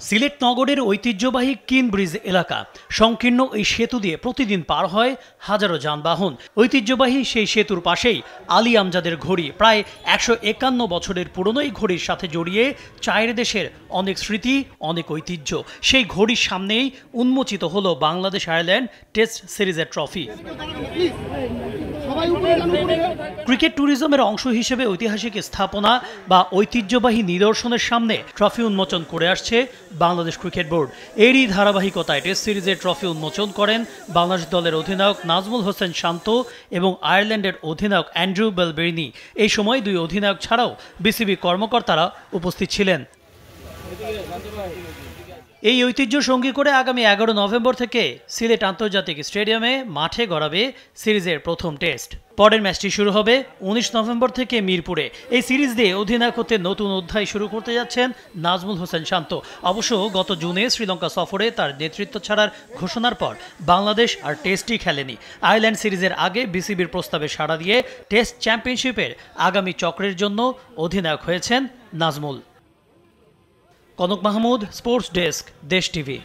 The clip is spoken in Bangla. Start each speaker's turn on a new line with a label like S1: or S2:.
S1: সিলেট নগরের ঐতিহ্যবাহী কিন ব্রিজ এলাকা সংকীর্ণ এই সেতু দিয়ে প্রতিদিন পার হয় হাজারো যানবাহন। ঐতিহ্যবাহী সেই সেতুর পাশেই আলী আমজাদের ঘড়ি, প্রায় ১৫১ বছরের পুরনো এই ঘড়ির সাথে জড়িয়ে চায়ের দেশের অনেক স্মৃতি, অনেক ঐতিহ্য। সেই ঘড়ির সামনেই উন্মোচিত হলো বাংলাদেশ আয়ারল্যান্ড টেস্ট সিরিজের ট্রফি। ক্রিকেট ট্যুরিজমের অংশ হিসেবে ঐতিহাসিক স্থাপনা বা ঐতিহ্যবাহী নিদর্শনের সামনে ট্রফি উন্মোচন করে আসছে বাংলাদেশ ক্রিকেট বোর্ড। এরই ধারাবাহিকতায় টেস্ট সিরিজের ট্রফি উন্মোচন করেন বাংলাদেশ দলের অধিনায়ক নাজমুল হোসেন শান্ত এবং আয়ারল্যান্ডের অধিনায়ক অ্যান্ড্রু বেলবেরিনি। এই সময় দুই অধিনায়ক ছাড়াও বিসিবি কর্মকর্তারা উপস্থিত ছিলেন। এই ঐতিহ্য সঙ্গী করে আগামী ১১ নভেম্বর থেকে সিলেট আন্তর্জাতিক স্টেডিয়ামে মাঠে গড়াবে সিরিজের প্রথম টেস্ট। পরের ম্যাচটি শুরু হবে ১৯ নভেম্বর থেকে মিরপুরে। এই সিরিজ দিয়ে অধিনায়কত্বের নতুন অধ্যায় শুরু করতে যাচ্ছেন নাজমুল হোসেন শান্ত। অবশ্য গত জুনে শ্রীলঙ্কা সফরে তার নেতৃত্ব ছাড়ার ঘোষণার পর বাংলাদেশ আর টেস্টই খেলেনি। আয়ারল্যান্ড সিরিজের আগে বিসিবির প্রস্তাবে সাড়া দিয়ে টেস্ট চ্যাম্পিয়নশিপের আগামী চক্রের জন্য অধিনায়ক হয়েছেন নাজমুল। কনক মাহমুদ, স্পোর্টস ডেস্ক, দেশ টিভি।